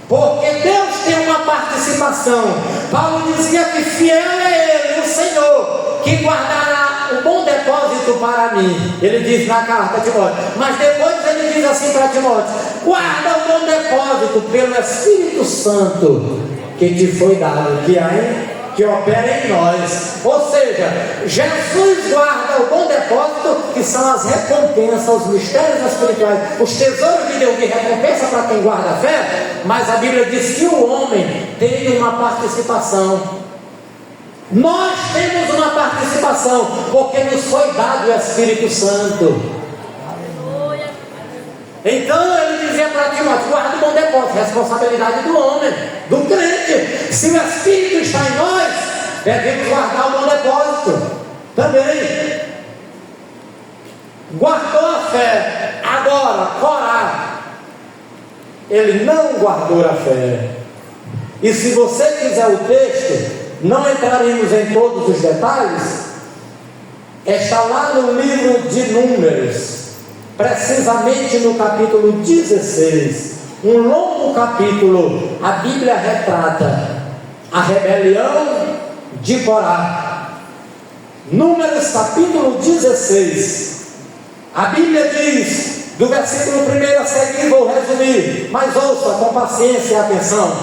Porque Deus tem uma participação. Paulo dizia que fiel é Ele, o Senhor, que guardará o bom depósito para mim. Ele diz na carta a Timóteo. Mas depois ele diz assim para Timóteo: guarda o bom depósito pelo Espírito Santo que te foi dado, que opera em nós. Ou seja, Jesus guarda o bom depósito, que são as recompensas, os mistérios espirituais, os tesouros de Deus, que recompensa para quem guarda a fé. Mas a Bíblia diz que o homem tem uma participação. Nós temos uma participação, porque nos foi dado o Espírito Santo. Então ele dizia para Timóteo: guarda o bom depósito, responsabilidade do homem, do crente. Se o Espírito está em nós, devemos guardar o bom depósito também. Guardou a fé. Agora, Corá, ele não guardou a fé. E se você quiser o texto, não entraremos em todos os detalhes. Está lá no livro de Números, precisamente no capítulo 16, um longo capítulo. A Bíblia retrata a rebelião de Corá. Números capítulo 16. A Bíblia diz, do versículo 1 a seguir, vou resumir, mas ouça com paciência e atenção.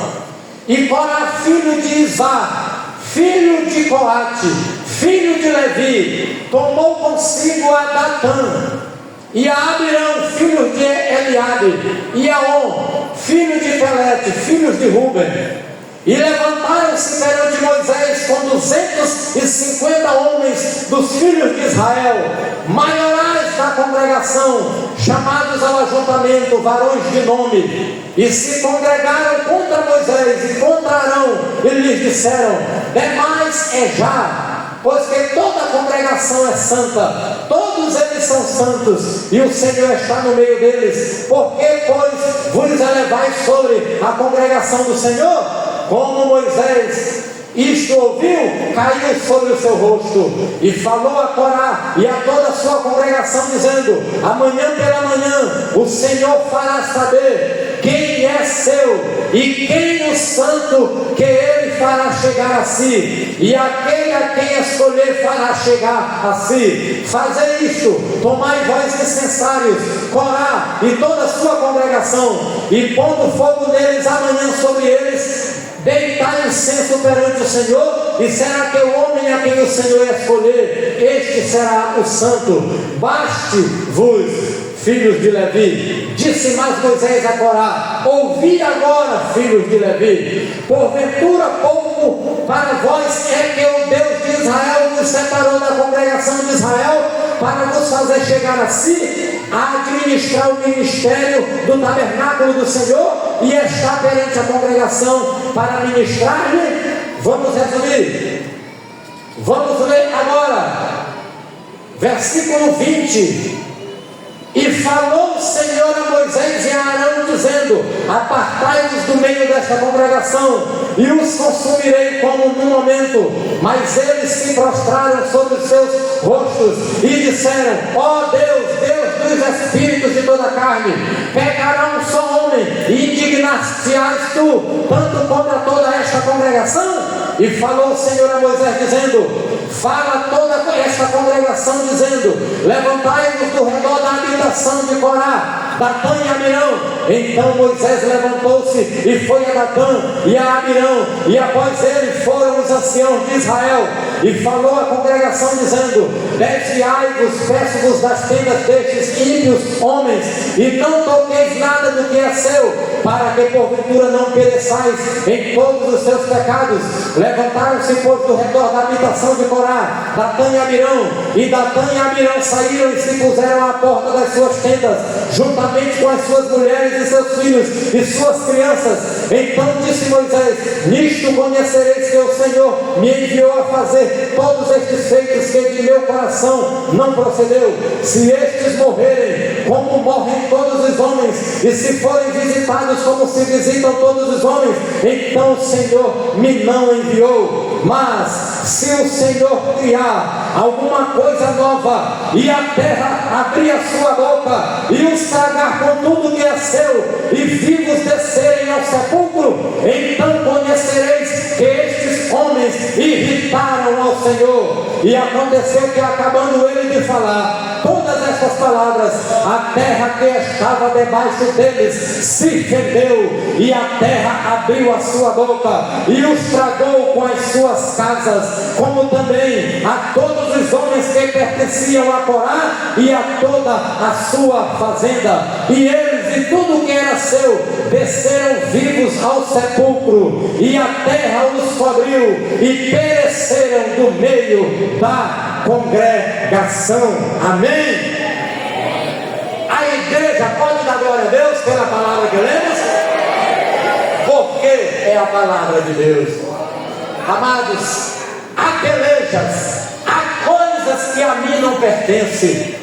E Corá, filho de Isá, filho de Coate, filho de Levi, tomou consigo a Datã e a Abirão, filho de Eliabe, e a On, filho de Pelete, filhos de Ruben, e levantaram-se perante Moisés com 250 homens dos filhos de Israel, maiorais da congregação, chamados ao ajuntamento, varões de nome, e se congregaram contra Moisés e contra Arão, e lhes disseram: demais é já, pois que toda a congregação é santa, todos eles são santos, e o Senhor está no meio deles. Porque, pois, vos elevais sobre a congregação do Senhor? Como Moisés isto ouviu, caiu sobre o seu rosto, e falou a Corá e a toda a sua congregação, dizendo: amanhã pela manhã o Senhor fará saber quem é seu e quem o santo que ele fará chegar a si, e aquele a quem escolher fará chegar a si. Fazei isto, tomai vós incensários, Corá e toda a sua congregação, e pondo fogo neles amanhã sobre eles, deitai incenso perante o Senhor, e será que o homem a quem o Senhor escolher, este será o santo. Baste-vos, filhos de Levi. Disse mais Moisés a Corá: ouvi agora, filhos de Levi, porventura pouco para vós é que o Deus de Israel vos separou da congregação de Israel para vos fazer chegar a si, a administrar o ministério do tabernáculo do Senhor e estar perante a congregação para ministrar-lhe. Vamos resumir. Vamos ler agora, versículo 20. E falou o Senhor a Moisés e a Arão, dizendo: apartai-vos do meio desta congregação, e os consumirei como num momento. Mas eles se prostraram sobre os seus rostos e disseram: ó Deus, Deus dos espíritos de toda a carne, pegará um só homem e indignar-te-ás tu tanto contra toda esta congregação? E falou o Senhor a Moisés, dizendo: fala toda esta congregação, dizendo: levantai-vos do redor da habitação de Corá, Datã e Abirão. Então Moisés levantou-se e foi a Datã e a Abirão, e após ele foram os anciãos de Israel. E falou à congregação, dizendo: desviai-vos, peço-vos das tendas destes ímpios homens, e não toqueis nada do que é seu, para que porventura não pereçais em todos os seus pecados. Levantaram-se, pois, do redor da habitação de Corá, Datã e Abirão, e Datã e Abirão saíram e se puseram à porta das suas tendas, juntamente com as suas mulheres e seus filhos e suas crianças. Então disse Moisés: nisto conhecereis que o Senhor me enviou a fazer todos estes feitos, que de meu coração não procedeu. Se estes morrerem, como morrem todos os homens, e se forem visitados como se visitam todos os homens, então o Senhor me não enviou. Mas se o Senhor criar alguma coisa nova, e a terra abrir a sua boca e os tragar com tudo que é seu, e vivos descerem ao sepulcro, então conhecereis que estes homens irritaram ao Senhor. E aconteceu que, acabando ele de falar todas estas palavras, a terra que estava debaixo deles se fendeu, e a terra abriu a sua boca e os tragou com as suas casas, como também a todos os homens que pertenciam a Corá e a toda a sua fazenda. E eles e tudo que era seu desceram vivos ao sepulcro, e a terra os cobriu, e pereceram do meio da congregação. Amém? A igreja pode dar glória a Deus pela palavra que lemos? Porque é a palavra de Deus. Amados, há pelejas, há coisas que a mim não pertencem,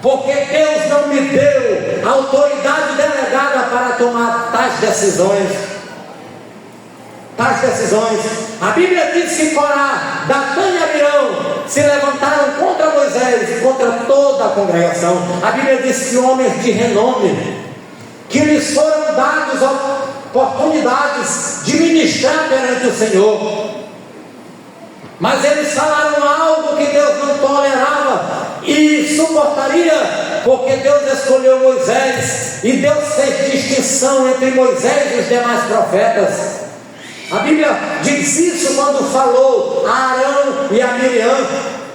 porque Deus não me deu autoridade delegada para tomar tais decisões. A Bíblia diz que Corá, Datã e Abirão se levantaram contra Moisés e contra toda a congregação. A Bíblia diz que homens de renome, que lhes foram dados oportunidades de ministrar perante o Senhor, mas eles falaram algo que Deus não tolerava e suportaria, porque Deus escolheu Moisés, e Deus fez distinção entre Moisés e os demais profetas. A Bíblia diz isso quando falou a Arão e a Miriam,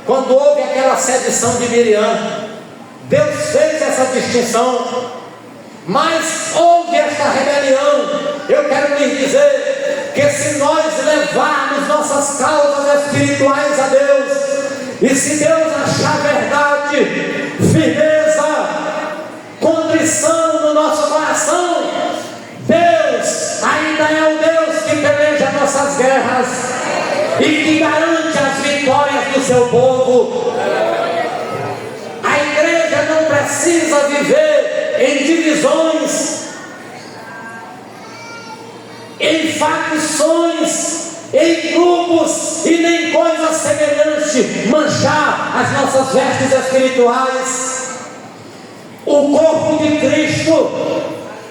quando houve aquela sedição de Miriam. Deus fez essa distinção, mas houve esta rebelião. Eu quero lhes dizer que se nós levarmos nossas causas espirituais a Deus, e se Deus achar verdade, firmeza, contrição no nosso coração, Deus ainda é o Deus que peleja nossas guerras e que garante as vitórias do seu povo. A igreja não precisa viver em divisões, em facções, em grupos e nem coisas semelhantes, manchar as nossas vestes espirituais. O corpo de Cristo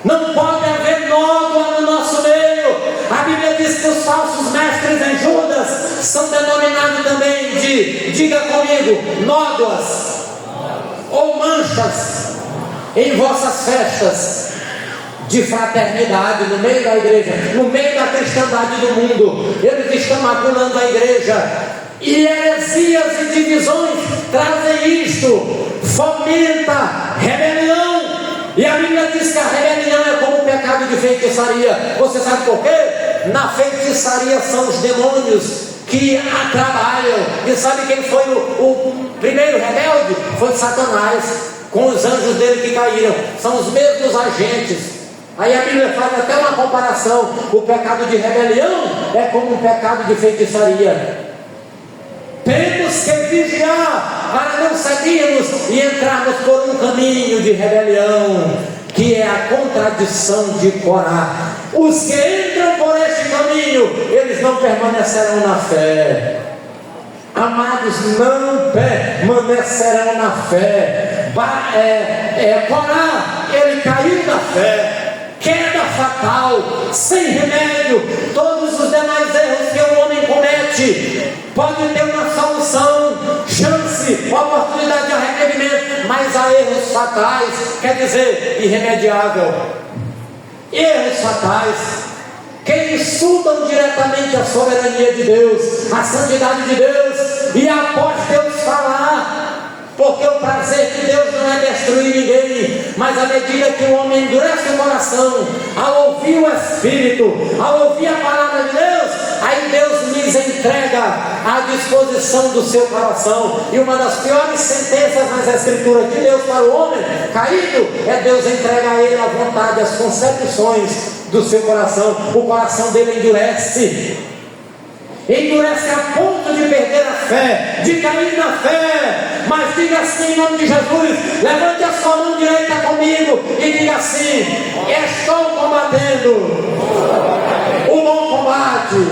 não pode haver nódoa no nosso meio. A Bíblia diz que os falsos mestres em Judas são denominados também de, diga comigo, nódoas ou manchas em vossas festas de fraternidade no meio da igreja, no meio da cristandade do mundo. Eles estão maculando a igreja, e heresias e divisões trazem isto, fomenta rebelião. E a Bíblia diz que a rebelião é como o pecado de feitiçaria. Você sabe por quê? Na feitiçaria são os demônios que atrapalham. E sabe quem foi o primeiro rebelde? Foi Satanás, com os anjos dele que caíram. São os mesmos agentes. Aí a Bíblia faz até uma comparação: o pecado de rebelião é como um pecado de feitiçaria. Temos que vigiar para não seguirmos e entrarmos por um caminho de rebelião, que é a contradição de Corá. Os que entram por este caminho, eles não permanecerão na fé. Amados, não permanecerão na fé. Corá, ele caiu da fé. Queda fatal, sem remédio. Todos os demais erros que o homem comete pode ter uma solução, chance, oportunidade de arrependimento, mas há erros fatais, quer dizer, irremediável. Erros fatais que insultam diretamente a soberania de Deus, a santidade de Deus, e após Deus falar. Porque o prazer de Deus não é destruir ninguém, mas à medida que o homem endurece o coração, ao ouvir o Espírito, ao ouvir a palavra de Deus, aí Deus lhes entrega à disposição do seu coração. E uma das piores sentenças nas Escrituras de Deus para o homem caído é Deus entrega a ele a vontade, as concepções do seu coração. O coração dele endurece a ponto de perder a fé, de cair na fé. Mas diga assim em nome de Jesus: levante a sua mão direita comigo e diga assim: estou combatendo o bom combate.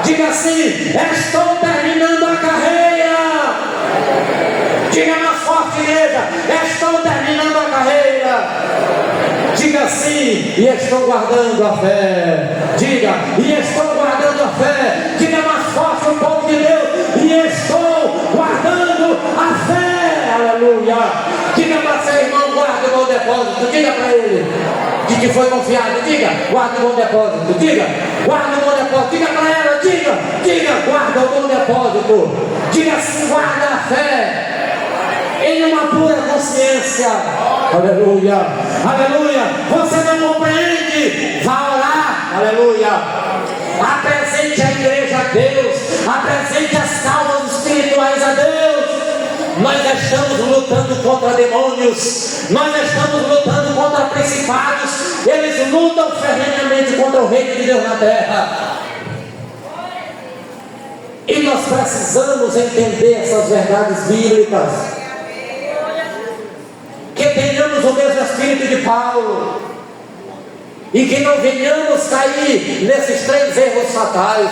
Diga assim: estou terminando a carreira. Diga mais forte, igreja: estou terminando a carreira. Diga assim: e estou guardando a fé. Diga: e estou guardando a fé. Diga mais forte, o povo de Deus: e estou guardando a fé. Aleluia. Diga para seu irmão: guarda o bom depósito. Diga para ele de que foi confiado. Diga: guarda o bom depósito. Diga: guarda o bom depósito. Diga para ela: diga, guarda o bom depósito. Diga assim: guarda a fé em uma pura consciência. Aleluia, aleluia. Você não compreende? Vá orar. Aleluia. Apresente a igreja a Deus, apresente as causas espirituais a Deus. Nós estamos lutando contra demônios, nós estamos lutando contra principados. Eles lutam ferrenhamente contra o reino de Deus na terra. E nós precisamos entender essas verdades bíblicas. Que tenhamos o mesmo espírito de Paulo, e que não venhamos cair nesses 3 erros fatais.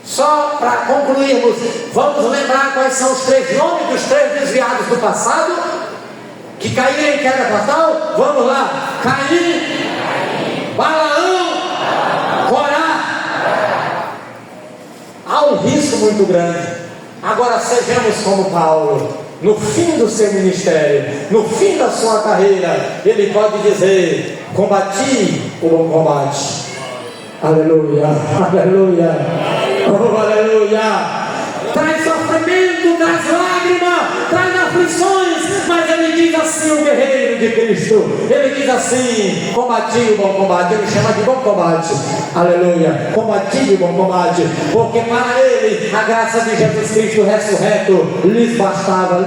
Só para concluirmos, vamos lembrar quais são os 3 nomes dos 3 desviados do passado que caíram em queda fatal. Vamos lá: Caim, Balaão, Corá. Há um risco muito grande. Agora sejamos como Paulo. No fim do seu ministério, no fim da sua carreira, ele pode dizer: combati o bom combate. Aleluia, aleluia, oh, aleluia. Traz sofrimento, traz lágrimas, traz aflições, mas ele diz assim: o guerreiro de Cristo, ele diz assim: combati o bom combate. Ele chama de bom combate. Aleluia, combati o bom combate, porque para ele a graça de Jesus Cristo ressurreto lhe bastava.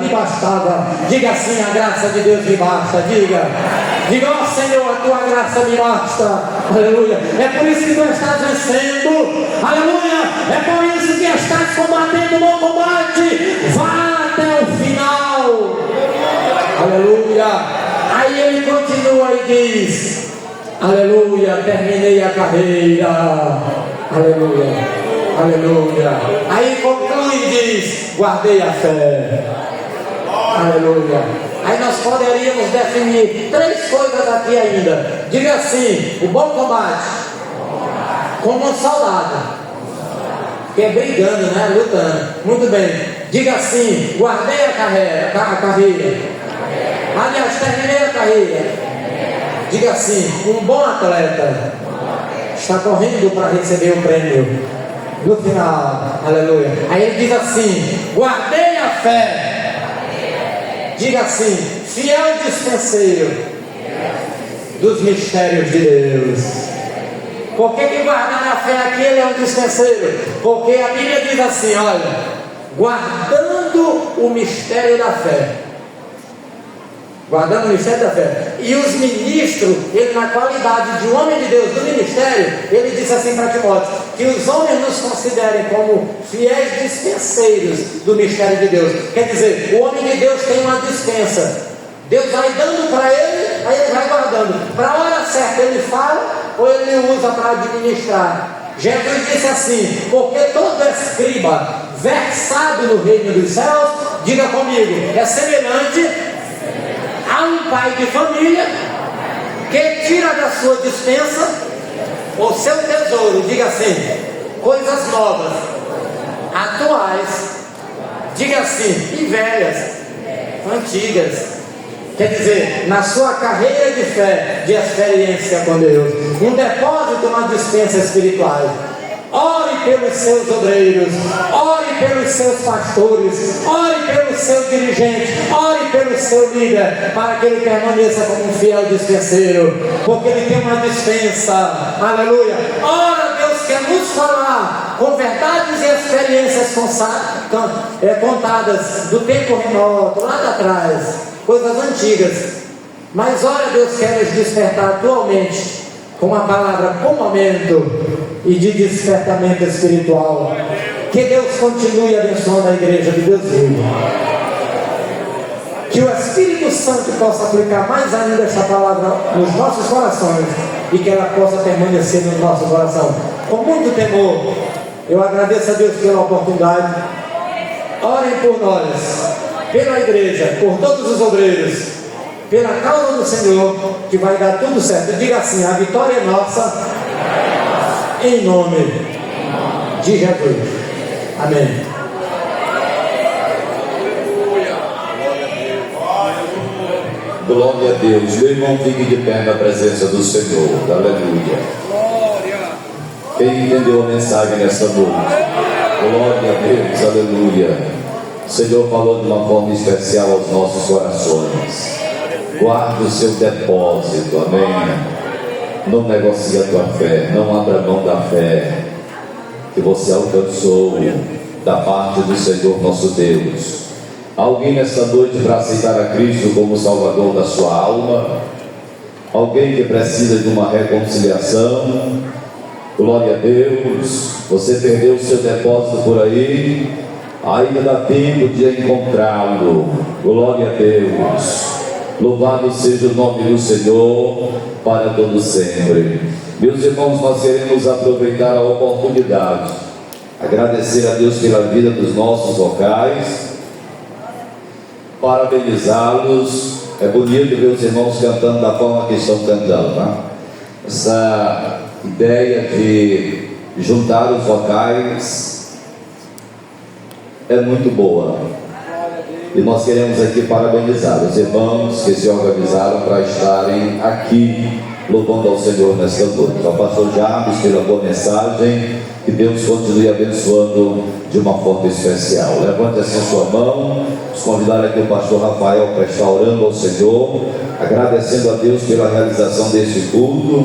Diga assim: a graça de Deus me basta. Diga, ó Senhor, a tua graça me basta. Aleluia. É por isso que tu estás vencendo. Aleluia. É por isso que estás combatendo o bom combate. Vá até o final. Aleluia. Aí ele continua e diz: aleluia, terminei a carreira. Aleluia, aleluia. Aí conclui e diz: guardei a fé. Aleluia. Aí nós poderíamos definir 3 coisas aqui ainda. Diga assim: o bom combate, como um soldado, que é brigando, né? Lutando. Muito bem. Diga assim: guardei a carreira. Aliás, terminei a carreira. Diga assim: um bom atleta está correndo para receber o prêmio no final. Aleluia. Aí ele diz assim: guardei a fé. Diga assim: fiel dispenseiro dos mistérios de Deus. Por que guardar da fé aqui, ele é um dispenseiro, porque a Bíblia diz assim, olha, guardando o mistério da fé. Guardando o mistério da fé. E os ministros, ele na qualidade de homem de Deus do ministério, ele disse assim para Timóteo, que os homens nos considerem como fiéis dispenseiros do mistério de Deus. Quer dizer, o homem de Deus tem uma dispensa. Deus vai dando para ele, aí ele vai guardando. Para a hora certa ele fala, ou ele usa para administrar. Jesus disse assim, porque todo escriba versado no reino dos céus, diga comigo, é semelhante a um pai de família que tira da sua dispensa o seu tesouro, diga assim, coisas novas, atuais, diga assim, e velhas, antigas. Quer dizer, na sua carreira de fé, de experiência com Deus, um depósito, uma dispensa espiritual. Ore pelos seus obreiros, ore pelos seus pastores, ore pelo seu dirigente, ore pelo seu líder, para que ele permaneça como um fiel dispenseiro, porque ele tem uma dispensa, aleluia. Ora, Deus quer nos falar com verdades e experiências contadas do tempo remoto, lá de atrás, coisas antigas, mas ora, Deus quer nos despertar atualmente com uma palavra com momento e de despertamento espiritual. Que Deus continue abençoando a igreja de Deus vivo. Que o Espírito Santo possa aplicar mais ainda esta palavra nos nossos corações e que ela possa permanecer no nosso coração. Com muito temor, eu agradeço a Deus pela oportunidade. Orem por nós, pela igreja, por todos os obreiros, pela causa do Senhor, que vai dar tudo certo. Diga assim, a vitória é nossa, em nome de Jesus. Amém. Glória a Deus. Meu irmão, fique de pé na presença do Senhor. Aleluia. Quem entendeu a mensagem nessa noite? Glória a Deus. Aleluia. O Senhor falou de uma forma especial aos nossos corações. Guarde o seu depósito, amém? Não negocie a tua fé, não abra mão da fé que você alcançou da parte do Senhor nosso Deus. Alguém nessa noite para aceitar a Cristo como Salvador da sua alma? Alguém que precisa de uma reconciliação? Glória a Deus. Você perdeu o seu depósito por aí? Ainda dá tempo de encontrá-lo. Glória a Deus. Louvado seja o nome do Senhor para todo sempre. Meus irmãos, nós queremos aproveitar a oportunidade, agradecer a Deus pela vida dos nossos vocais, parabenizá-los. É bonito ver os irmãos cantando da forma que estão cantando, né? Essa ideia de juntar os vocais é muito boa. E nós queremos aqui parabenizar os irmãos que se organizaram para estarem aqui louvando ao Senhor nesta noite. Ao pastor Jabes pela boa mensagem, que Deus continue abençoando de uma forma especial. Levante assim sua mão, vamos convidar aqui o pastor Rafael para estar orando ao Senhor, agradecendo a Deus pela realização deste culto.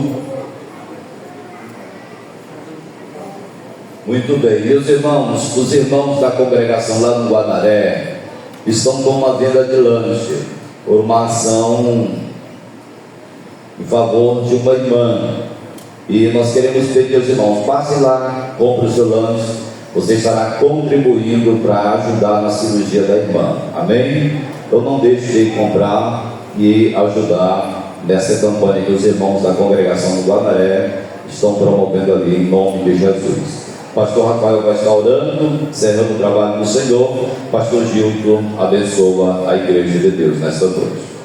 Muito bem, meus irmãos, os irmãos da congregação lá no Guanaré estão com uma venda de lanche, por uma ação em favor de uma irmã. E nós queremos pedir aos irmãos, passem lá, compre o seu lanche, você estará contribuindo para ajudar na cirurgia da irmã. Amém? Então não deixe de comprar e ajudar nessa campanha que os irmãos da congregação do Guanaré estão promovendo ali em nome de Jesus. Pastor Rafael vai estar orando, encerrando o trabalho do Senhor. Pastor Gilton abençoa a igreja de Deus nesta noite.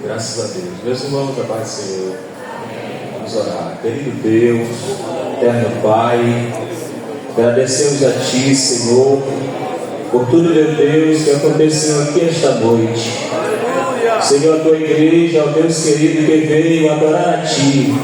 Graças a Deus. Meus irmãos, a paz do Senhor. Vamos orar. Querido Deus, eterno Pai, agradecemos a Ti, Senhor, por tudo, meu Deus, que aconteceu aqui esta noite. Senhor, a Tua igreja, ó Deus querido, que veio adorar a Ti.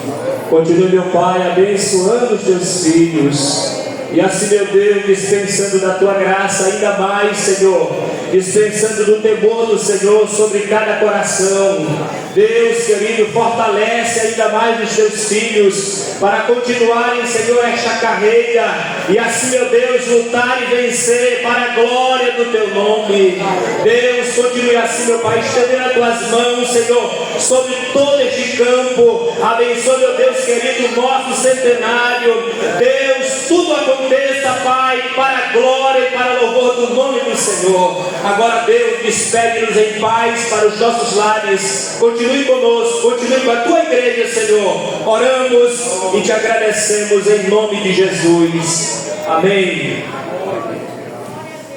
Continue, meu Pai, abençoando os Teus filhos E assim, meu Deus, dispensando da tua graça ainda mais, Senhor, dispensando do temor do Senhor sobre cada coração. Deus querido, fortalece ainda mais os teus filhos para continuarem, Senhor, esta carreira e assim, meu Deus, lutar e vencer para a glória do teu nome. Deus, continue assim, meu Pai, estendendo as tuas mãos, Senhor, sobre todo este campo. Abençoe, meu Deus querido, o nosso centenário. Deus, tudo aconteça, Pai, para a glória e para o louvor do nome do Senhor. Agora, Deus, despede-nos em paz para os nossos lares. Continue conosco, continue com a tua igreja, Senhor. Oramos e te agradecemos em nome de Jesus. Amém.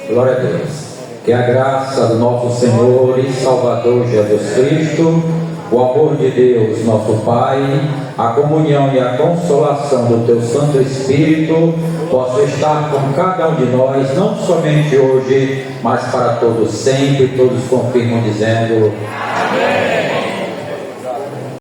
Glória a Deus. Que a graça do nosso Senhor e Salvador Jesus Cristo, o amor de Deus, nosso Pai, a comunhão e a consolação do teu Santo Espírito possa estar com cada um de nós, não somente hoje, mas para todos sempre. Todos confirmam dizendo